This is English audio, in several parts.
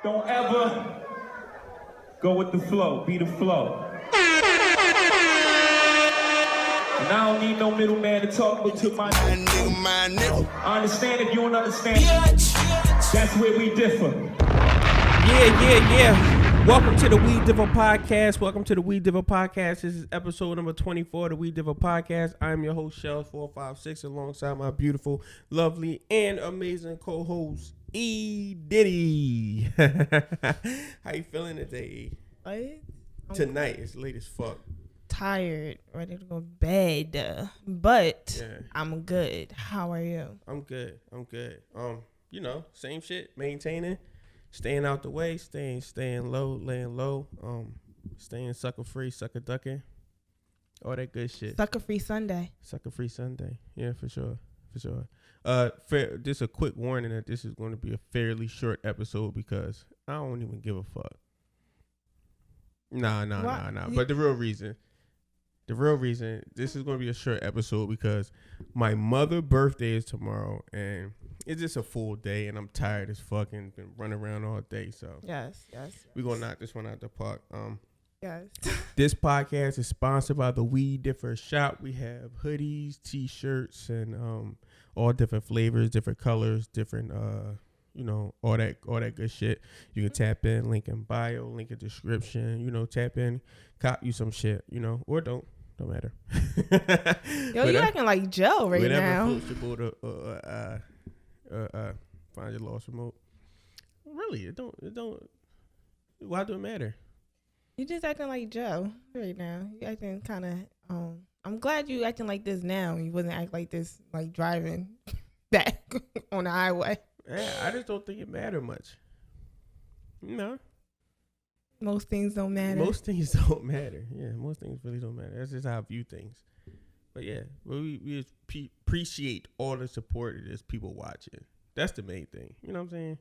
Don't ever go with the flow. Be the flow. And I don't need no middleman to talk to my nigga. I understand if you don't understand. That's where we differ. Yeah. Welcome to the We Differ Podcast. Welcome to the We Differ Podcast. This is episode number 24 of the We Differ Podcast. I'm your host, Shells456, alongside my beautiful, lovely, and amazing co-host, E. Diddy. How you feeling today? Tonight, it's late as fuck. Tired, ready to go to bed, but yeah. I'm good. How are you? I'm good. Same shit, maintaining. Staying out the way, staying low, laying low, staying sucker free, sucker ducking, all that good shit. Sucker free Sunday. Yeah, for sure. Just a quick warning that this is going to be a fairly short episode because I don't even give a fuck. Nah. But the real reason, this is going to be a short episode because my mother's birthday is tomorrow and it's just a full day and I'm tired as fuck and been running around all day. So yes. We're going to knock this one out the park. Yes. This podcast is sponsored by the We Differ Shop. We have hoodies, t-shirts, and all different flavors, different colors, different all that good shit. You can tap in, link in bio, link in description, tap in, cop you some shit, or don't matter. Yo, you acting like Joe right now. Find your lost remote. Really, it don't. Why do it matter? You just acting like Joe right now. You acting kind of. I'm glad you acting like this now. You wasn't act like this like driving back on the highway. Yeah, I just don't think it mattered much. No. Most things don't matter. Most things don't matter. Yeah, most things really don't matter. That's just how I view things. But yeah, we appreciate all the support of this people watching. That's the main thing. You know what I'm saying?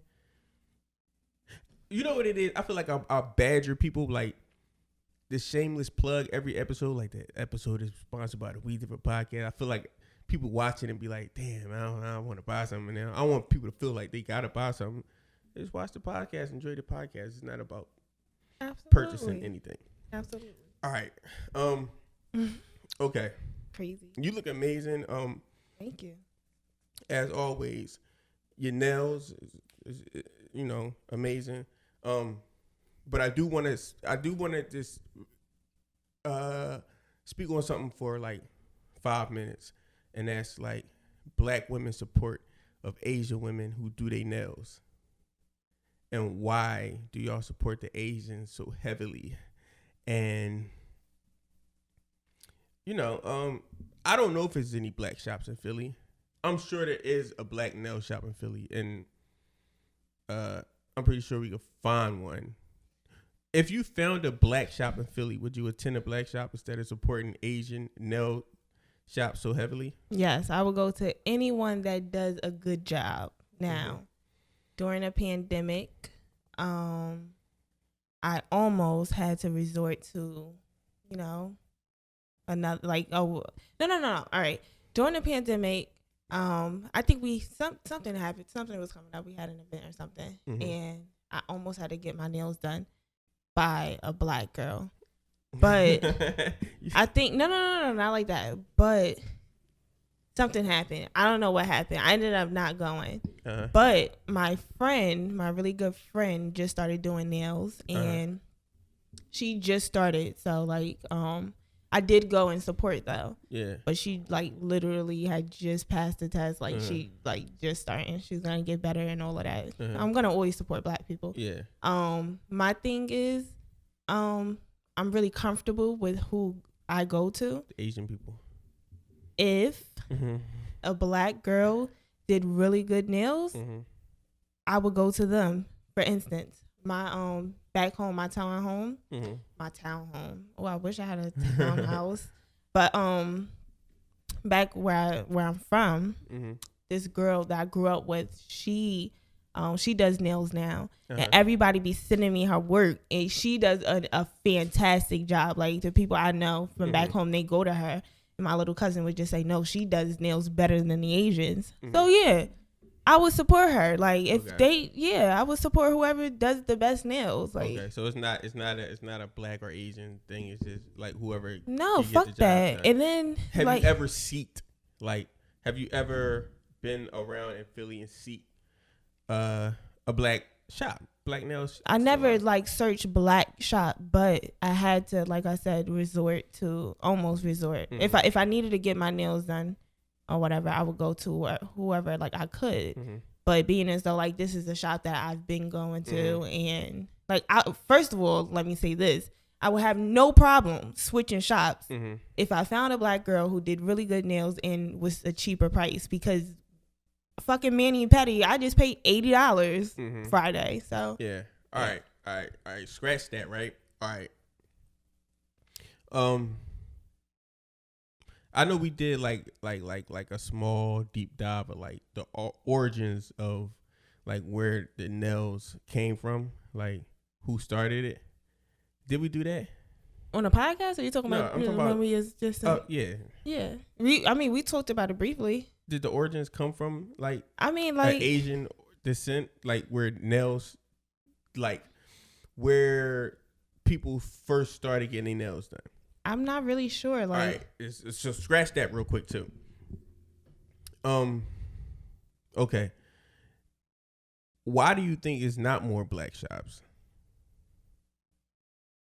You know what it is? I feel like I'll badger people like this shameless plug every episode. Like that episode is sponsored by the We Differ Podcast. I feel like people watching and be like, damn, I don't want to buy something now. I want people to feel like they got to buy something. Just watch the podcast, enjoy the podcast. It's not about purchasing anything. Absolutely. All right. Okay. Crazy. You look amazing. Thank you. As always, your nails is amazing. But I do want to just speak on something for like 5 minutes, and that's like Black women's support of Asian women who do their nails. And why do y'all support the Asians so heavily? And I don't know if there's any black shops in Philly. I'm sure there is a black nail shop in Philly, and I'm pretty sure we could find one. If you found a black shop in Philly, would you attend a black shop instead of supporting Asian nail shops so heavily? Yes, I would go to anyone that does a good job. Now, during a pandemic, I almost had to resort to, another no. All right. During the pandemic, I think something happened. Something was coming up. We had an event or something, and I almost had to get my nails done by a black girl. But I think no, not like that. But something happened. I don't know what happened. I ended up not going. But my really good friend, just started doing nails, and she just started. So like, I did go and support though. Yeah. But she like literally had just passed the test. Like she like just starting. She's gonna get better and all of that. I'm gonna always support black people. Yeah. My thing is, I'm really comfortable with who I go to. The Asian people. If a black girl did really good nails, I would go to them. For instance, my back home, my townhome. Oh, I wish I had a townhouse. But back where I'm from, this girl that I grew up with, she does nails now, and everybody be sending me her work, and she does a fantastic job. Like the people I know from back home, they go to her. And my little cousin would just say, no, she does nails better than the Asians. So yeah, I would support her. Like if Okay. I would support whoever does the best nails. Like Okay, so it's not a black or Asian thing. It's just like whoever. no, can get fuck the job that. done. And then Have like you ever seeked? Like, have you ever been around in Philly and seek a black shop, black nails? I never like searched black shop, but I had to, like I said, almost resort. Mm-hmm. If I needed to get my nails done or whatever, I would go to whoever like I could. Mm-hmm. But being as though like this is a shop that I've been going to, Mm-hmm. and like first of all, let me say this: I would have no problem switching shops Mm-hmm. if I found a black girl who did really good nails and was a cheaper price. Because fucking Manny and Patty, I just paid $80 Mm-hmm. Friday. So Yeah. All right. Scratch that. Right. All right. I know we did like a small deep dive of like the origins of like where the nails came from, like who started it. Did we do that? on a podcast, or you talking No, about I'm talking when about- we was just Yeah. yeah. We talked about it briefly. Did the origins come from like I mean, an like Asian descent, like where nails, like where people first started getting their nails done? I'm not really sure. Like All right, so scratch that real quick too. Okay. Why do you think it's not more black shops?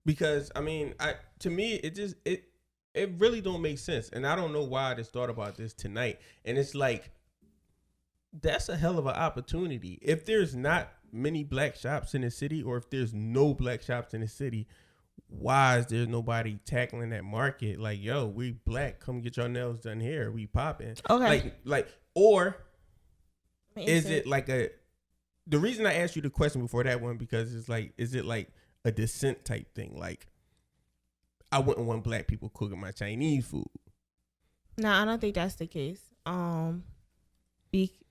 Because I mean, to me it really don't make sense, and I don't know why I just thought about this tonight. And it's like that's a hell of an opportunity. If there's not many black shops in the city, or if there's no black shops in the city, why is there nobody tackling that market? Like, yo, we black, come get your nails done here. We popping. Okay. Or is it like the reason I asked you the question before that one, because it's like, is it like a descent type thing? Like, I wouldn't want black people cooking my Chinese food. No, I don't think that's the case.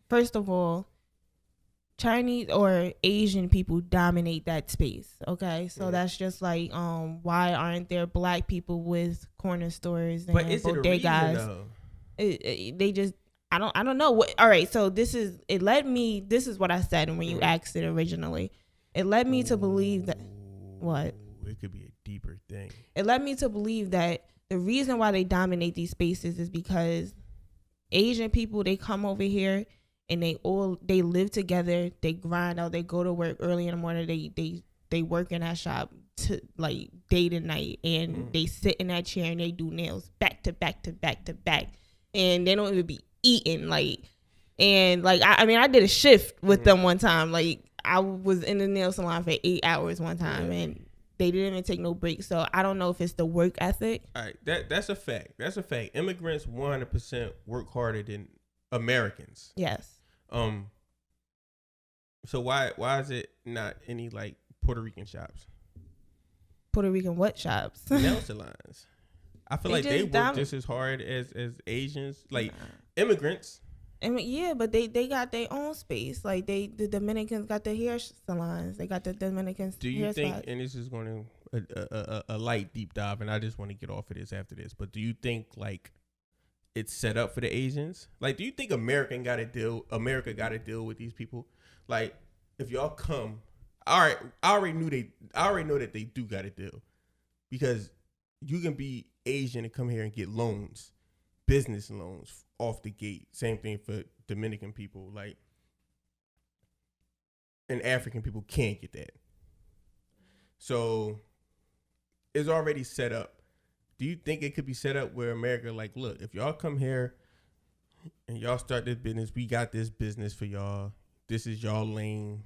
First of all, Chinese or Asian people dominate that space. Okay, so that's just like why aren't there black people with corner stores and But is it a reason bodegas? though? They just I don't know what. All right, so this is what I said when you asked it originally. It led me to believe that what? It could be a deeper thing. It led me to believe that the reason why they dominate these spaces is because Asian people, they come over here and they live together, they grind out, they go to work early in the morning, they work in that shop to like day to night, and they sit in that chair and they do nails back to back to back to back, and they don't even be eating I mean I did a shift with them one time. Like I was in the nail salon for 8 hours one time, and they didn't even take no break. So I don't know if it's the work ethic. All right, that's a fact. That's a fact. Immigrants 100% work harder than Americans. Yes. So why is it not any like Puerto Rican shops, Puerto Rican what shops? nail salons? I feel They like they just work just as hard as Asians, like immigrants. I mean, yeah, but they got their own space. Like the Dominicans got their hair salons. They got the Dominicans. Do you hair think? spots. And this is going to a light deep dive, and I just want to get off of this after this. But do you think like it's set up for the Asians? Like, do you think America got to deal with these people? Like, if y'all come, all right, I already know that they do got to deal, because you can be Asian and come here and get loans, business loans off the gate. Same thing for Dominican people, like, and African people can't get that. So it's already set up. Do you think it could be set up where America, like, look, if y'all come here and y'all start this business, we got this business for y'all. This is y'all lane.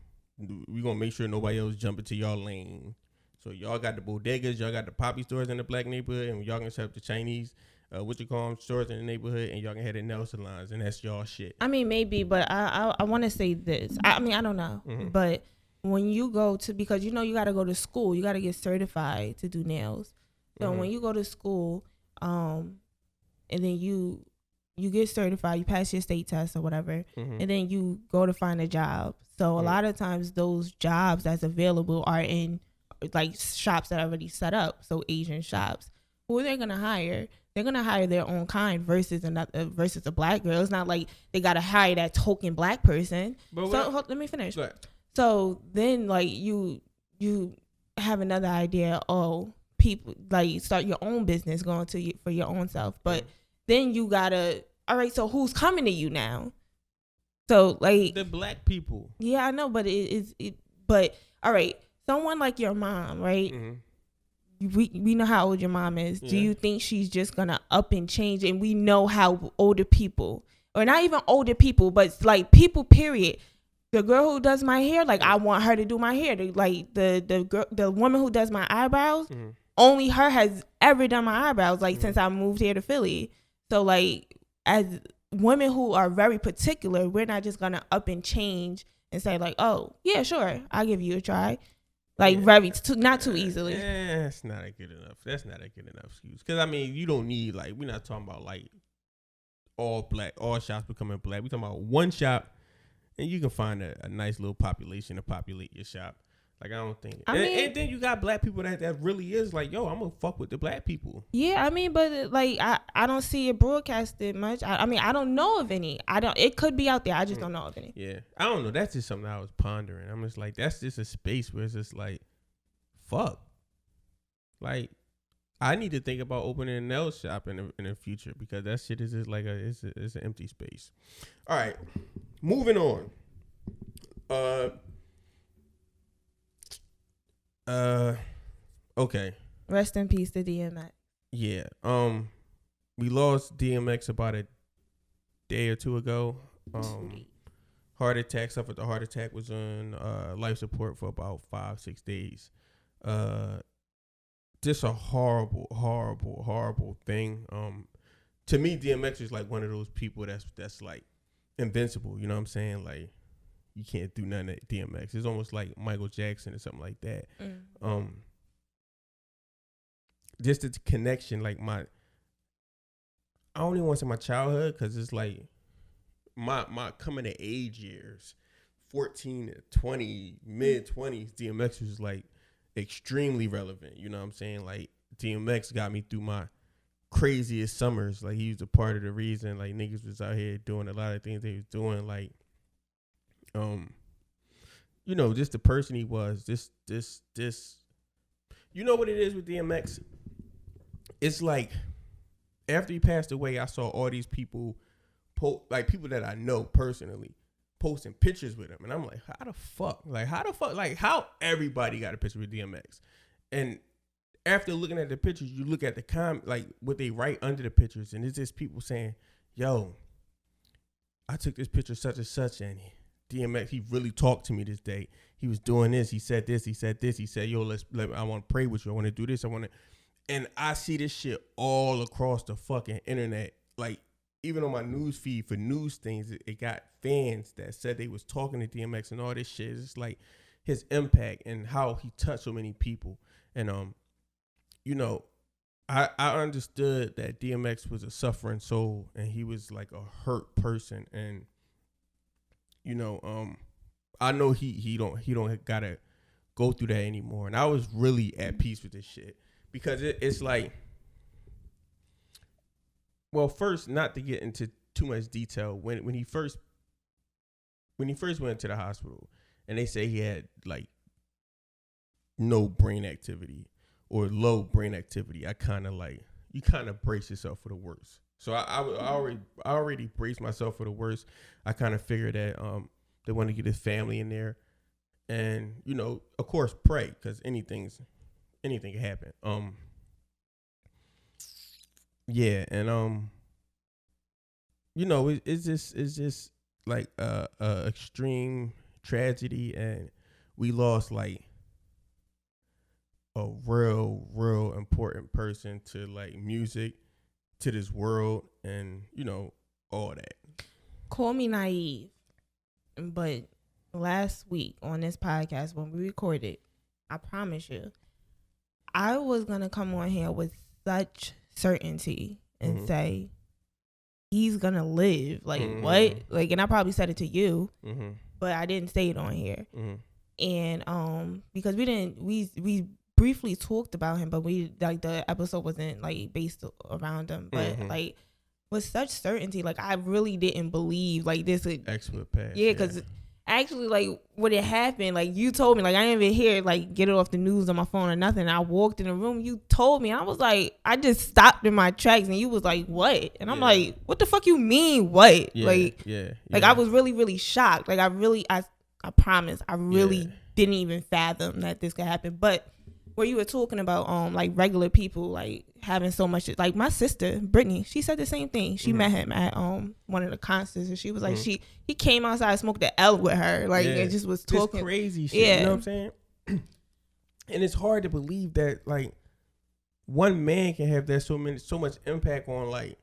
We gonna make sure nobody else jump into y'all lane. So y'all got the bodegas, y'all got the poppy stores in the black neighborhood, and y'all can set up the Chinese, stores in the neighborhood, and y'all can have the nail salons, and that's y'all shit. I mean, maybe, but I want to say this. I mean, I don't know, but when you go to, because you got to go to school, you got to get certified to do nails. So when you go to school, and then you get certified, you pass your state test or whatever, and then you go to find a job. So a lot of times those jobs that's available are in like shops that are already set up. So Asian shops. Who are they going to hire? they're gonna hire their own kind versus a black girl. It's not like they gotta hire that token black person. But let me finish. So then, like, you have another idea. Oh, people like start your own business, going to you for your own self. But then you gotta. All right, so who's coming to you now? So like the black people. Yeah, I know, but But all right, someone like your mom, right? We know how old your mom is. Yeah. Do you think she's just gonna up and change? And we know how older people, or not even older people, but like people, period. The girl who does my hair, like I want her to do my hair. Like the woman who does my eyebrows, only her has ever done my eyebrows. Like since I moved here to Philly. So like as women who are very particular, we're not just gonna up and change and say like, oh yeah, sure, I'll give you a try. Like not too easily. That's not a good enough. That's not a good enough excuse. Because I mean, you don't need like we're not talking about like all shops becoming black. We're talking about one shop, and you can find a nice little population to populate your shop. Like I don't think. And then you got black people that really is like, yo, I'm gonna fuck with the black people. Yeah, I mean, but like I don't see it broadcasted much. I mean, I don't know of any. It could be out there. I just don't know of any. Yeah, I don't know. That's just something I was pondering. I'm just like, that's just a space where it's just like, fuck. Like, I need to think about opening a nail shop in the future because that shit is just like it's an empty space. All right, moving on. Okay. Rest in peace to DMX. Yeah. We lost DMX about a day or two ago. Heart attack, suffered a heart attack, was on life support for about 5-6 days. Just a horrible thing. To me, DMX is like one of those people that's like invincible. You know what I'm saying? Like you can't do nothing at DMX. It's almost like Michael Jackson or something like that. Just the connection, like I don't even want to say my childhood because it's like my coming to age years, 14 to 20, mid-20s, DMX was like extremely relevant. You know what I'm saying? Like DMX got me through my craziest summers. Like he was a part of the reason like niggas was out here doing a lot of things they was doing. Like, you know, just the person he was. This. You know what it is with DMX? It's like after he passed away, I saw all these people, like people that I know personally, posting pictures with him, and I'm like, how the fuck? Like how everybody got a picture with DMX? And after looking at the pictures, you look at the like what they write under the pictures, and it's just people saying, "Yo, I took this picture such and such, and DMX, he really talked to me this day. He was doing this. He said this. He said this. He said, yo, I want to pray with you. I want to do this. I want to." And I see this shit all across the fucking internet. Like, even on my news feed for news things, it got fans that said they was talking to DMX and all this shit. It's like his impact and how he touched so many people. And, you know, I understood that DMX was a suffering soul and he was like a hurt person. And, you know, I know he don't gotta go through that anymore. And I was really at peace with this shit because it's like, well, first, not to get into too much detail, when he first went into the hospital and they say he had like no brain activity or low brain activity, I kind of like, you kind of brace yourself for the worst. So I already braced myself for the worst. I kind of figured that they want to get his family in there, and you know, of course, pray because anything can happen. Yeah, and you know, it's just like a extreme tragedy, and we lost like a real important person to like music, to this world, and you know, all that. Call me naive, but last week on this podcast when we recorded, I promise you, I was gonna come on here with such certainty and say he's gonna live. Like what? Like, and I probably said it to you, but I didn't say it on here. And because we briefly talked about him, but we like the episode wasn't like based around him. But like with such certainty, like I really didn't believe like this would X would pass. Yeah, because actually, like when it happened, like you told me, like I didn't even hear like get it off the news on my phone or nothing. I walked in the room, you told me, and I was like, I just stopped in my tracks, and you was like, what? And I'm like, what the fuck you mean, what? Like I was really, really shocked. Like I promise, I really didn't even fathom that this could happen. But where you were talking about like regular people like having so much, like my sister Brittany, she said the same thing. She met him at one of the concerts, and she was like he came outside and smoked the L with her, like and just was talking this crazy shit. You know what I'm saying? And it's hard to believe that like one man can have that so much impact on, like,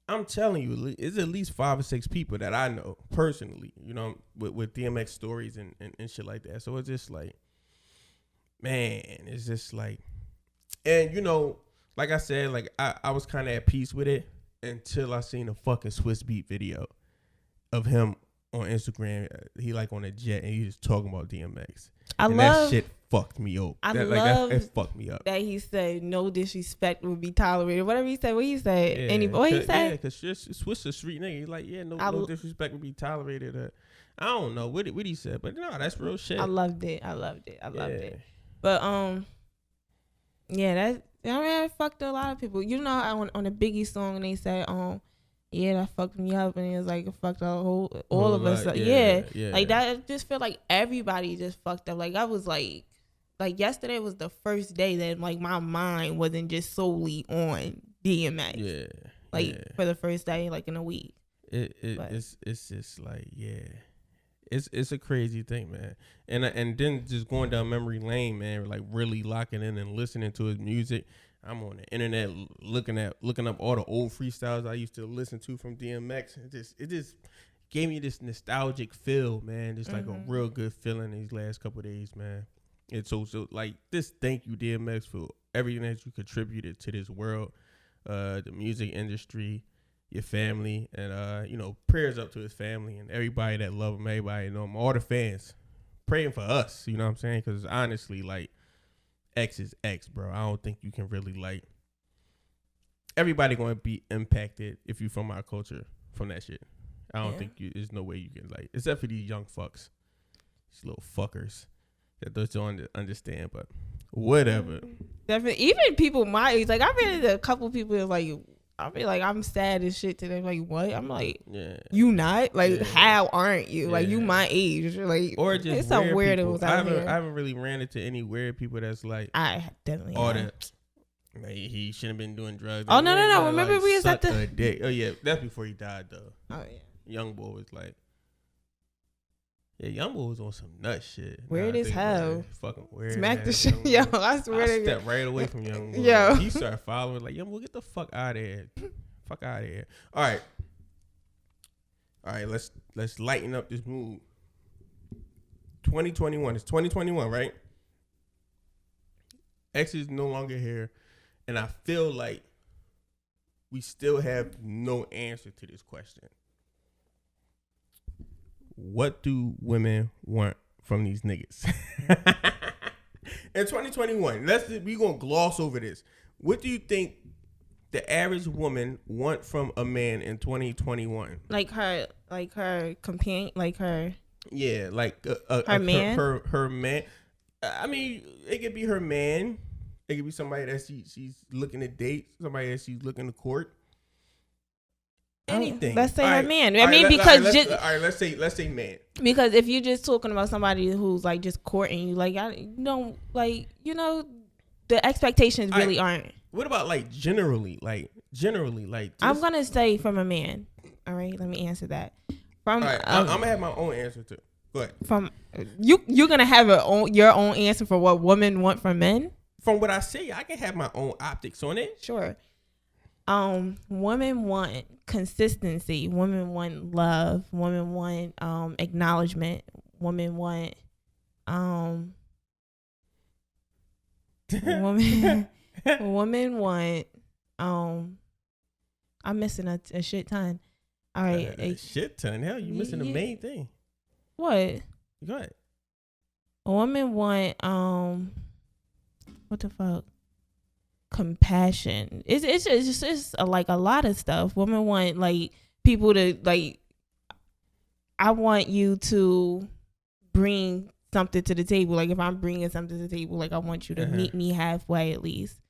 I'm telling you, it's at least 5 or 6 people that I know personally, you know, with DMX stories and shit like that. So it's just like, man, it's just like, and you know, like I said, like I was kind of at peace with it until I seen a fucking Swiss Beat video of him on Instagram. He like on a jet and he just talking about DMX. That shit fucked me up. It fucked me up. That he said no disrespect would be tolerated. Whatever he said, what he said. What he said? Yeah, cause Swiss a street nigga. He's like, no disrespect would be tolerated. I don't know what he said, but no, that's real shit. I loved it. But that fucked a lot of people. You know, on the Biggie song, they said, that fucked me up, and it was like it fucked all of us. Like that. I just feel like everybody just fucked up. Like I was like yesterday was the first day that like my mind wasn't just solely on DMX. For the first day, like in a week. It's just like It's a crazy thing, man. And then just going down memory lane, man, like really locking in and listening to his music. I'm on the internet looking up all the old freestyles I used to listen to from DMX. It just gave me this nostalgic feel, man. Just like a real good feeling these last couple of days, man. It's so like this. Thank you, DMX, for everything that you contributed to this world, the music industry, your family, and you know, prayers up to his family and everybody that love him, everybody know him, all the fans praying for us. You know what I'm saying? Because honestly, like, X is X, bro. I don't think you can really like. Everybody going to be impacted if you from our culture from that shit. I don't think there's no way you can like, except for these young fucks, these little fuckers that don't understand. But whatever. Definitely, even people my age, like I've been into a couple people that like. I feel like I'm sad as shit to them. Like, what? I'm like, you not? Like, how aren't you? Like, you my age. Like, or just it's some weirdos out here. I haven't really ran into any weird people that's like, I definitely all that. Like, he shouldn't have been doing drugs. Oh, no. Remember like, we was at the dick. Oh yeah, that's before he died though. Oh yeah. Young boy was like, Young boy was on some nut shit. Weird as hell. Fucking weird. Smack the shit. Yo, I swear I stepped right away from Young boy. Yo. He started following like, Young boy, get the fuck out of here. Fuck out of here. All right. Let's lighten up this mood. 2021. It's 2021, right? X is no longer here, and I feel like we still have no answer to this question. What do women want from these niggas? In 2021, we gonna gloss over this. What do you think the average woman want from a man in 2021? Like her companion, like her. Yeah, like her man. Her man. I mean, it could be her man. It could be somebody that she's looking to date. Somebody that she's looking to court. Anything. Let's say all her right. man. I mean, right, because let's say man. Because if you're just talking about somebody who's like just courting you, like the expectations really aren't. What about like generally? I'm gonna say from a man. All right, let me answer that. All right, I'm gonna have my own answer too. Go ahead. From you're gonna have your own answer for what women want from men. From what I see, I can have my own optics on it. Sure. Women want consistency. Women want love. Women want acknowledgement. Women want women want I'm missing a shit ton. All right, a shit ton. Hell, you missing the main thing. What? Go ahead. Women want what the fuck? Compassion. It's just like a lot of stuff. Women want like people to like. I want you to bring something to the table. Like if I'm bringing something to the table, like I want you to meet me halfway at least.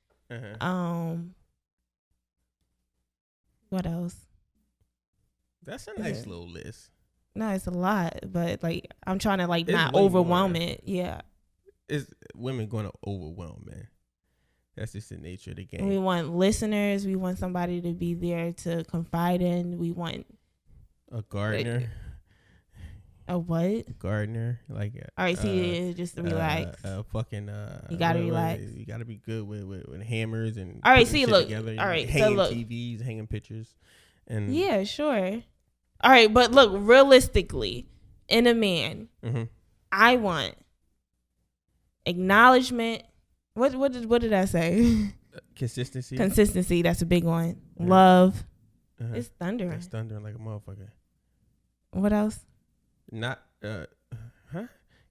What else? That's a nice little list. No, it's a lot, but like I'm trying to like It's not way overwhelm more. it. Yeah. Is women going to overwhelm, man? That's just the nature of the game. We want listeners. We want somebody to be there to confide in. We want A gardener. a what? Gardener. Like All right, see, just relax. Fucking. You gotta relax. You gotta be good with hammers and. All right, putting see, shit look. Together, All right, so hanging look. TVs, hanging pictures, and. Yeah, sure. All right, but look, realistically, in a man, I want acknowledgement. What did I say? Consistency. Consistency. That's a big one. Love. It's thundering. That's thundering like a motherfucker. What else? Not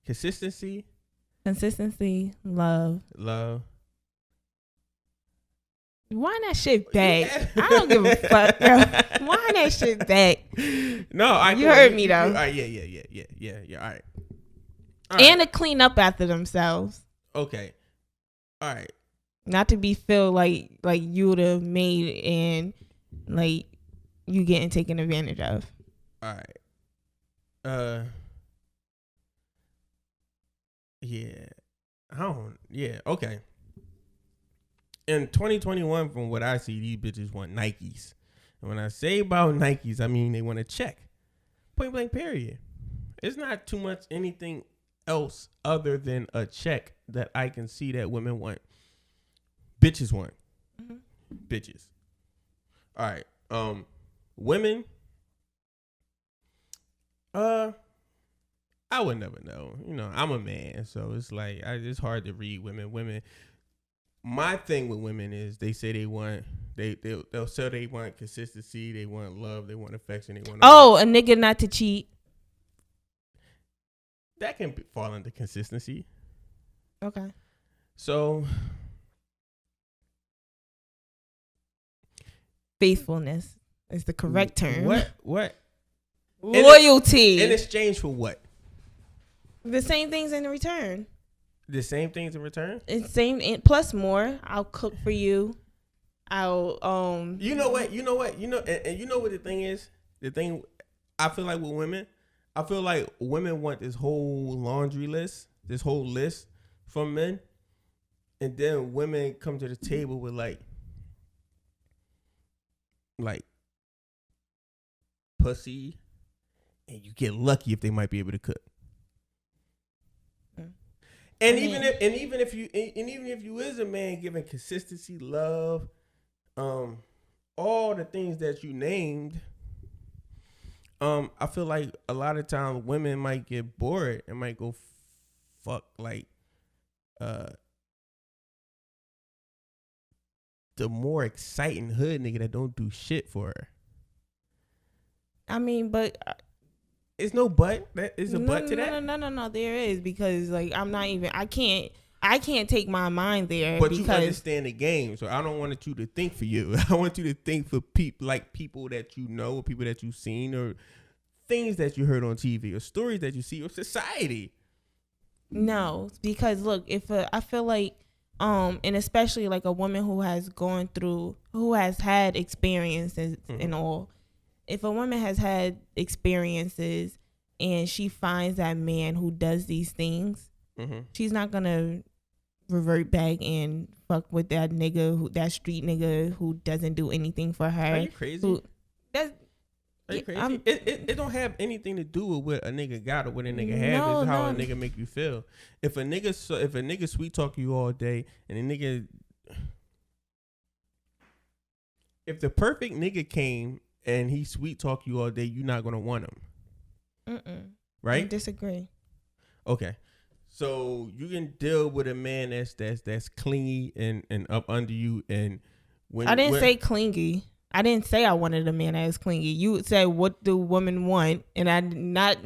consistency. Consistency. Love. Wind that shit back. Yeah. I don't give a fuck, bro. Wind that shit back. No, You heard me, though. All right, yeah. All right. And to clean up after themselves. Okay. All right. Not to be feel like you the maid and like you getting taken advantage of. All right. Yeah. Okay. In 2021, from what I see, these bitches want Nikes. And when I say about Nikes, I mean they want a check. Point blank, period. It's not too much anything else other than a check that I can see that women want. Bitches want. Bitches. All right. Women. I would never know. You know, I'm a man, so it's like it's hard to read women. My thing with women is they say they want they'll say they want consistency, they want love, they want affection, they want a nigga not to cheat. That can fall into consistency. Okay. So Faithfulness is the correct term. What? Loyalty. In exchange for what? The same things in return. The same things in return? It's same plus more. I'll cook for you. I'll You know what? And you know what the thing is? The thing I feel like with women, I feel like women want this whole laundry list, this whole list from men. And then women come to the table with like pussy, and you get lucky if they might be able to cook. And even if you is a man giving consistency, love, all the things that you named, I feel like a lot of times women might get bored and might go fuck like the more exciting hood nigga that don't do shit for her. I mean, but it's no but. That is a but to that. No. There is, because like I can't take my mind there. But because you understand the game, so I don't want you to think for you. I want you to think for people that you know, or people that you've seen, or things that you heard on TV, or stories that you see, or society. No, because look, I feel like, and especially like a woman who has had experiences and all. If a woman has had experiences and she finds that man who does these things, she's not gonna revert back and fuck with that nigga, that street nigga who doesn't do anything for her. Are you crazy? Are you crazy? It don't have anything to do with what a nigga got or what a nigga has. It's how a nigga make you feel. If a nigga sweet talk you all day and a nigga, if the perfect nigga came and he sweet talk you all day, you're not gonna want him. Right? I disagree. Okay. So you can deal with a man that's clingy and up under you, and when I didn't say clingy. I didn't say I wanted a man that is clingy. You said, what do women want? And I not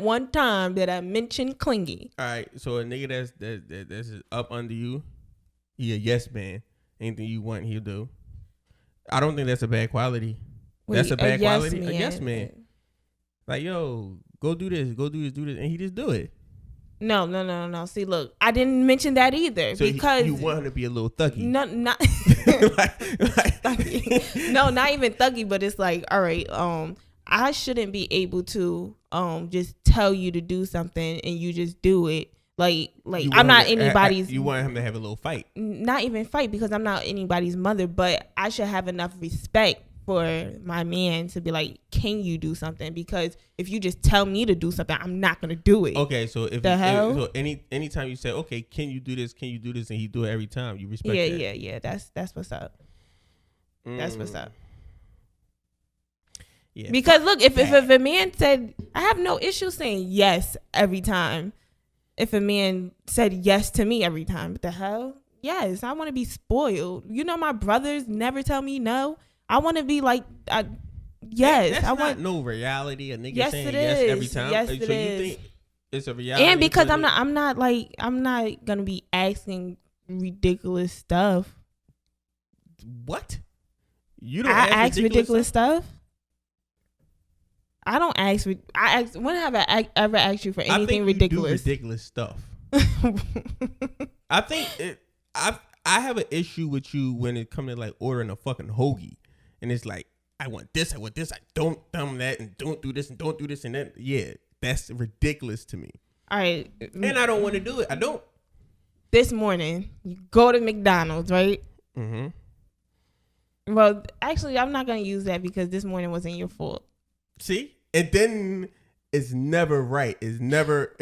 one time that I mentioned clingy. All right. So a nigga that's up under you, He a yes man. Anything you want, he'll do. I don't think that's a bad quality. That's a bad quality. A yes man. Like, yo, go do this, do this, and he just do it. No. See, look, I didn't mention that either so because you want him to be a little thuggy. No, not thuggy. No, not even thuggy, but it's like, all right, I shouldn't be able to just tell you to do something and you just do it. Like I'm not anybody's. You want him to have a little fight. Not even fight because I'm not anybody's mother, but I should have enough respect for my man to be like, can you do something? Because if you just tell me to do something, I'm not gonna do it. Okay, so so anytime you say, okay, can you do this, and he do it every time, you respect that. Yeah. That's what's up. That's what's up. Yeah. Because look, if a man said, I have no issue saying yes every time. If a man said yes to me every time, what the hell? Yes, I want to be spoiled. You know, my brothers never tell me no. I want to be like, yes. That's I want not no reality. A nigga yes, saying it yes is. every time. Yes, so it you is. think it's a reality? And because I'm not gonna be asking ridiculous stuff. What? You don't ask ridiculous stuff? I don't ask. When have I ever asked you for anything ridiculous? Do ridiculous stuff. I think I have an issue with you when it comes to like ordering a fucking hoagie, and it's like, I want this, I don't that, and don't do this, and don't do this, and that. Yeah, that's ridiculous to me. All right, and I don't want to do it. I don't. This morning, you go to McDonald's, right? Mm-hmm. Well, actually, I'm not gonna use that because this morning wasn't your fault. See? And then it's never right. It's never.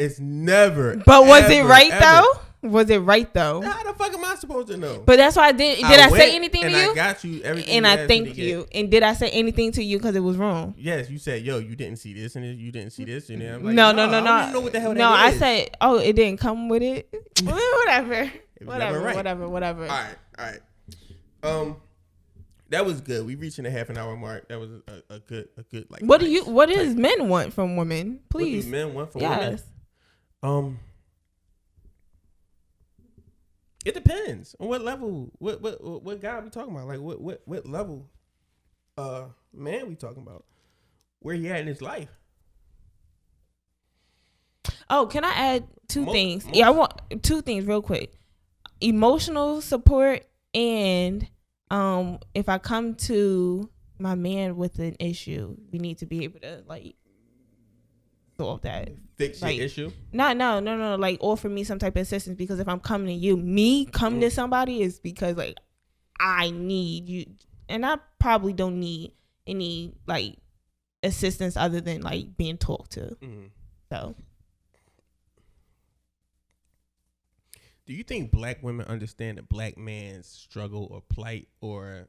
But was it right though? Was it right though? How the fuck am I supposed to know? But that's why I did. Did I say anything to you? I got you everything. And I thanked you. And did I say anything to you because it was wrong? Yes, you said, "Yo, you didn't see this, and you didn't see this." And I'm like, no. I don't even know what the hell that is. No, I said, "Oh, it didn't come with it." Whatever. Whatever. All right. That was good. We reaching the half an hour mark. That was a good like. What does men want from women? Please. What do men want from women? Yes. It depends on what level. What guy we talking about? Like what level? Man, we talking about? Where he at in his life? Oh, can I add two things? Yeah, I want two things real quick. Emotional support and. If I come to my man with an issue, we need to be able to like solve that. Fix your issue? No. Like offer me some type of assistance because if I'm coming to you, coming to somebody is because like I need you, and I probably don't need any like assistance other than like being talked to. Mm-hmm. So. Do you think black women understand the black man's struggle or plight or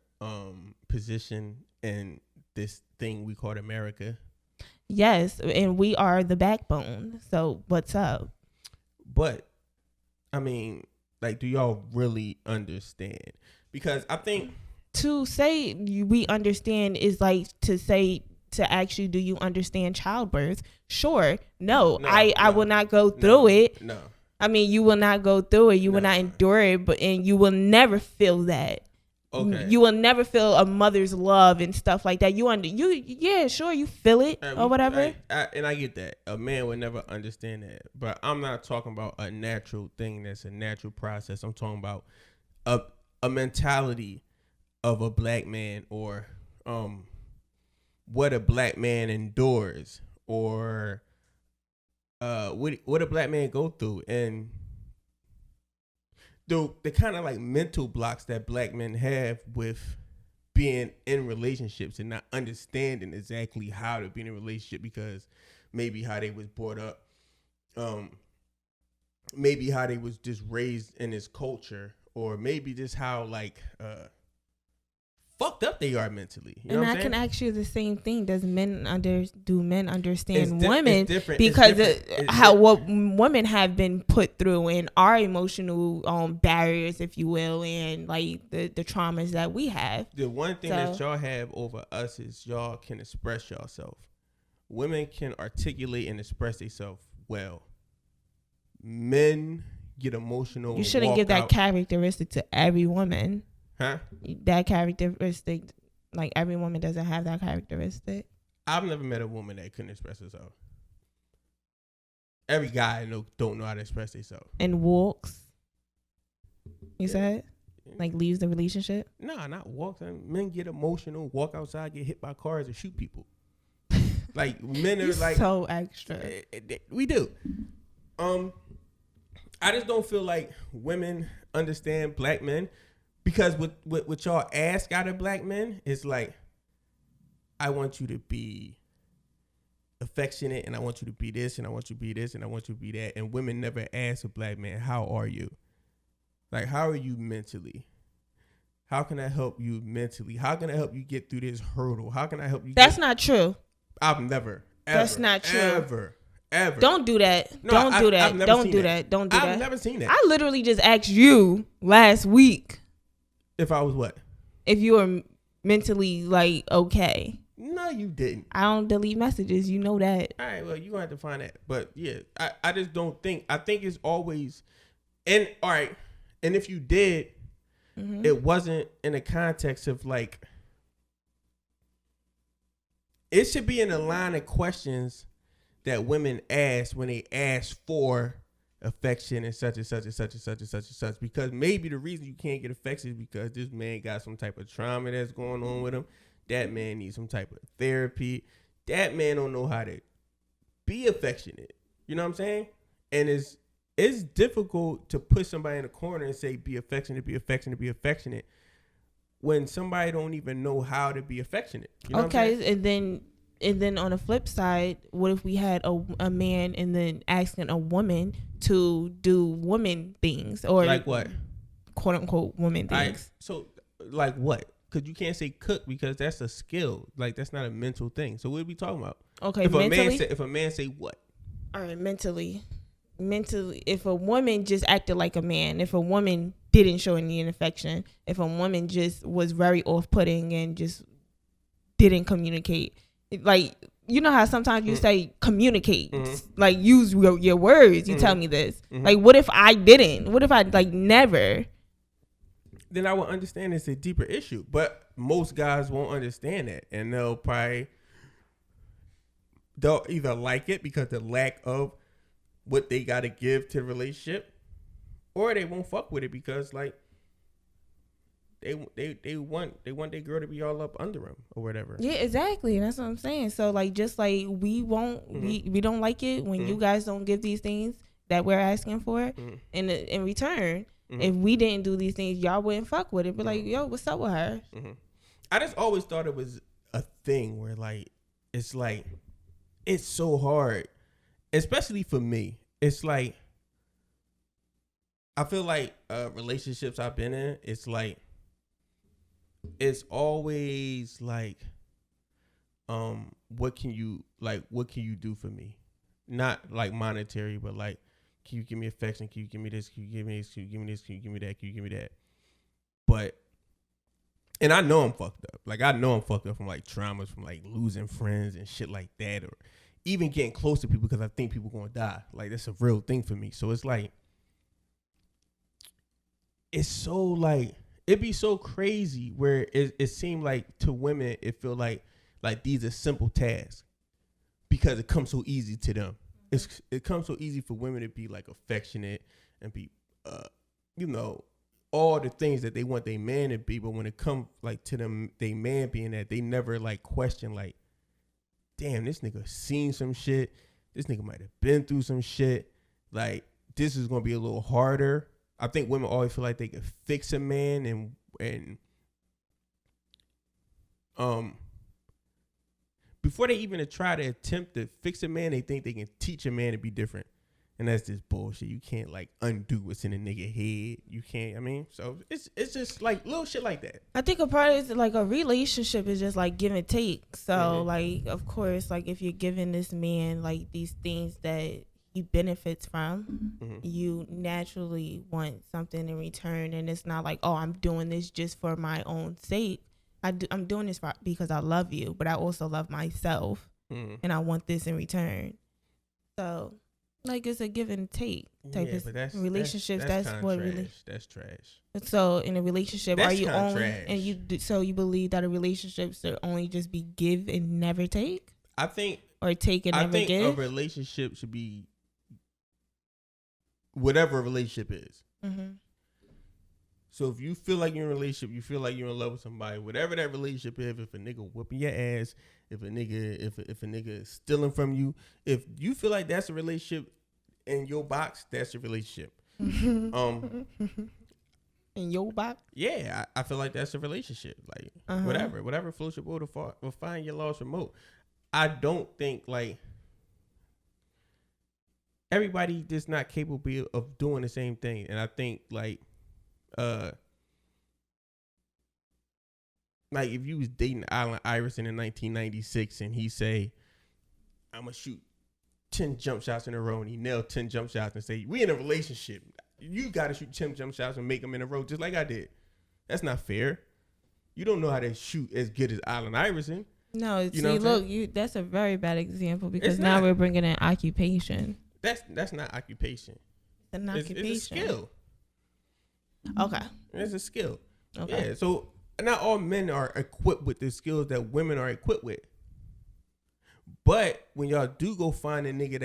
position in this thing we call America? Yes, and we are the backbone. So what's up? But, I mean, like, do y'all really understand? Because I think... To say we understand is like to say... To ask you, do you understand childbirth? Sure. No, I will not go through it. No. I mean, you will not go through it. You will not endure it, and you will never feel that. Okay. You will never feel a mother's love and stuff like that. Yeah, sure, you feel it or whatever. And I get that. A man would never understand that. But I'm not talking about a natural thing that's a natural process. I'm talking about a mentality of a black man or what a black man endures or what a black man go through and the kind of like mental blocks that black men have with being in relationships and not understanding exactly how to be in a relationship because maybe how they was brought up, maybe how they was just raised in this culture, or maybe just how like fucked up they are mentally. You know and what I can ask you the same thing. Do men understand women? It's different. Because what women have been put through and our emotional barriers, if you will, and like the traumas that we have. The one thing that y'all have over us is y'all can express yourself. Women can articulate and express themselves well. Men get emotional. You shouldn't give that characteristic to every woman. Huh? That characteristic, like every woman doesn't have that characteristic. I've never met a woman that couldn't express herself. Every guy I know don't know how to express themselves. And walks. You said? Like leaves the relationship? Nah, not walks. Men get emotional, walk outside, get hit by cars, and shoot people. Like men are like so extra. We do. I just don't feel like women understand black men, because what y'all ask out of black men is like, I want you to be affectionate, and I want you to be this, and I want you to be this, and I want you to be that. And women never ask a black man, how are you? Like, how are you mentally? How can I help you mentally? How can I help you get through this hurdle? How can I help you? That's not true. I've never. That's not true. Ever. Don't do that. No, Don't do that. I've never Don't seen do that. that. Don't do that. I've never seen that. I literally just asked you last week If I was what? if you were mentally like okay. No, you didn't. I don't delete messages. You know that. All right, well, you're going to have to find that. But yeah, I just don't think. I think it's always. And all right. And if you did, it wasn't in the context of like. It should be in the line of questions that women ask when they ask for affection and such and such and such and such and such and such. Because maybe the reason you can't get affection is because this man got some type of trauma that's going on with him. That man needs some type of therapy. That man don't know how to be affectionate. You know what I'm saying? And it's difficult to put somebody in a corner and say, be affectionate, be affectionate, be affectionate, when somebody don't even know how to be affectionate. You know okay, and then on the flip side, what if we had a man and then asking a woman to do woman things, or like what? Quote unquote woman things. So like what? Because you can't say cook, because that's a skill. Like that's not a mental thing. So what are we talking about? Okay, if mentally. if a man say what? All right, mentally, if a woman just acted like a man, if a woman didn't show any affection, if a woman just was very off-putting and just didn't communicate, like, you know how sometimes you say communicate, like use your words, you tell me this. Like, what if I didn't? What if I like never? Then I would understand it's a deeper issue. But most guys won't understand that, and they'll either like it because the lack of what they got to give to the relationship, or they won't fuck with it because like they want their girl to be all up under them or whatever. Yeah, exactly. That's what I'm saying. So like, just like we won't, we don't like it when you guys don't give these things that we're asking for, and in return, if we didn't do these things, y'all wouldn't fuck with it. But like, yo, what's up with her? I just always thought it was a thing where like it's so hard, especially for me. It's like I feel like relationships I've been in, it's like it's always like what can you do for me? Not like monetary, but like, can you give me affection? Can you give me this? Can you give me this? Can you give me this? Can you give me that? Can you give me that? But and I know I'm fucked up. Like I know I'm fucked up from like traumas from like losing friends and shit like that, or even getting close to people because I think people gonna die. Like that's a real thing for me. So it's like it's so like it'd be so crazy where it seemed like to women it feel like these are simple tasks because it comes so easy to them. It comes so easy for women to be like affectionate and be all the things that they want their man to be, but when it comes like to them they man being that, they never like question like, damn, this nigga seen some shit, this nigga might have been through some shit, like this is gonna be a little harder. I think women always feel like they can fix a man and before they even try to attempt to fix a man, they think they can teach a man to be different. And that's just bullshit. You can't like undo what's in a nigga head. You can't, I mean, so it's just like little shit like that. I think a part of it, like a relationship is just like give and take. So like, of course, like if you're giving this man like these things that he benefits from, you naturally want something in return. And it's not like, oh, I'm doing this just for my own sake. I'm doing this because I love you, but I also love myself, and I want this in return. So Like it's a give and take type Yeah, of but that's relationships. That's That's kinda what trash. really. That's trash. So in a relationship, That's are you kinda only trash. and so you believe that a relationship should only just be give and never take, I think or take and I never think a give? relationship should be whatever a relationship is. Mm-hmm. So if you feel like you're in a relationship, you feel like you're in love with somebody, whatever that relationship is, if a nigga whooping your ass, if a nigga is stealing from you, if you feel like that's a relationship in your box, that's a relationship. In your box? Yeah, I feel like that's a relationship. Like whatever floats your boat will find your lost remote. I don't think like everybody just not capable of doing the same thing, and I think like if you was dating Allen Iverson in 1996 and he say, I'm gonna shoot 10 jump shots in a row, and he nailed 10 jump shots and say, we in a relationship, you gotta shoot 10 jump shots and make them in a row just like I did. That's not fair. You don't know how to shoot as good as Allen Iverson. No, You see, know what I'm look, saying? that's a very bad example because It's now not. we're bringing in occupation. That's not occupation. It's an It's occupation. a skill. Okay. It's a skill. Okay. Yeah, so not all men are equipped with the skills that women are equipped with. But when y'all do go find a nigga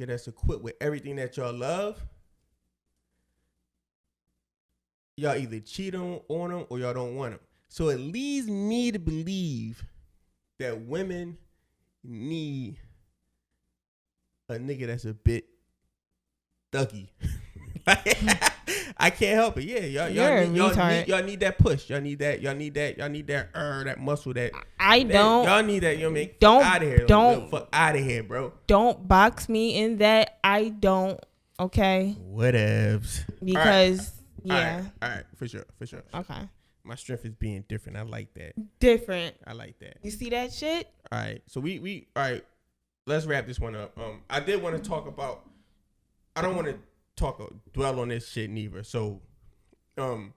that's equipped with everything that y'all love, y'all either cheat on them or y'all don't want them. So it leads me to believe that women need a nigga that's a bit thuggy. I can't help it. Yeah, y'all need that push. Y'all need that muscle. Y'all need that. Don't out of here. Fuck out of here, bro. Don't box me in that. I don't. Okay. Whatevs. Because yeah. All right. For sure. Okay. My strength is being different. I like that. Different. I like that. You see that shit? All right. So we all right. Let's wrap this one up. I did want to talk about. I don't want to dwell on this shit neither. So, I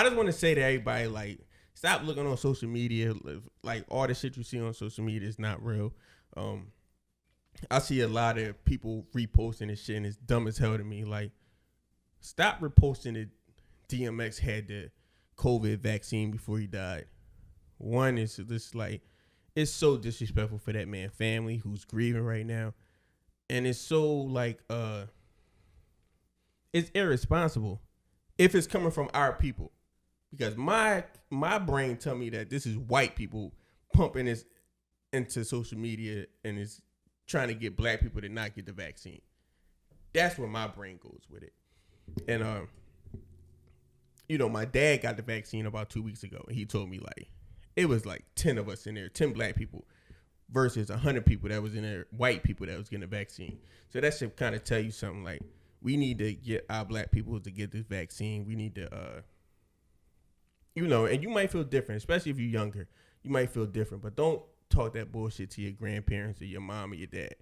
just want to say to everybody, like, stop looking on social media. Like, all the shit you see on social media is not real. I see a lot of people reposting this shit, and it's dumb as hell to me. Like, stop reposting that DMX had the COVID vaccine before he died. One is just like, it's so disrespectful for that man's family who's grieving right now, and it's so like it's irresponsible if it's coming from our people, because my brain tell me that this is white people pumping this into social media and is trying to get black people to not get the vaccine. That's where my brain goes with it. And my dad got the vaccine about 2 weeks ago, and he told me like it was like 10 of us in there, 10 black people versus 100 people that was in there, white people that was getting the vaccine. So that should kind of tell you something. Like, we need to get our black people to get this vaccine. We need to, and you might feel different, especially if you're younger. You might feel different, but don't talk that bullshit to your grandparents or your mom or your dad,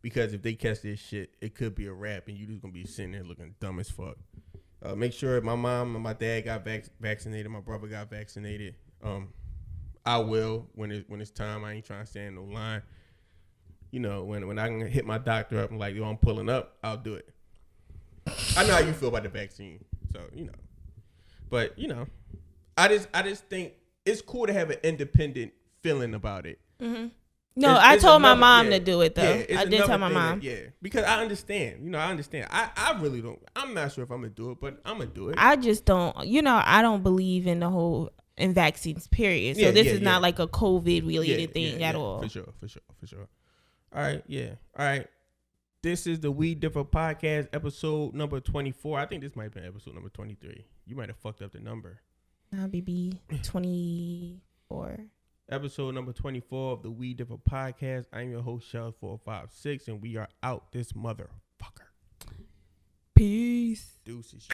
because if they catch this shit, it could be a wrap, and you just gonna be sitting there looking dumb as fuck. Make sure my mom and my dad got vaccinated. My brother got vaccinated. I will when it's time. I ain't trying to stand no line. When I can hit my doctor up and like, yo, I'm pulling up, I'll do it. I know how you feel about the vaccine, so but I just think it's cool to have an independent feeling about it. Mm-hmm. No, I told my mom to do it though. Yeah, I did tell my mom. Because I understand. I understand. I really don't. I'm not sure if I'm gonna do it, but I'm gonna do it. I just don't. I don't believe in the whole in vaccines. Period. So this is not like a COVID related thing at all. For sure. All right. Yeah. All right. This is the We Differ Podcast, episode number 24. I think this might have been episode number 23. You might have fucked up the number. Nah, BB 24. Episode number 24 of the We Differ Podcast. I'm your host, Shell456, and we are out this motherfucker. Peace. Deuces.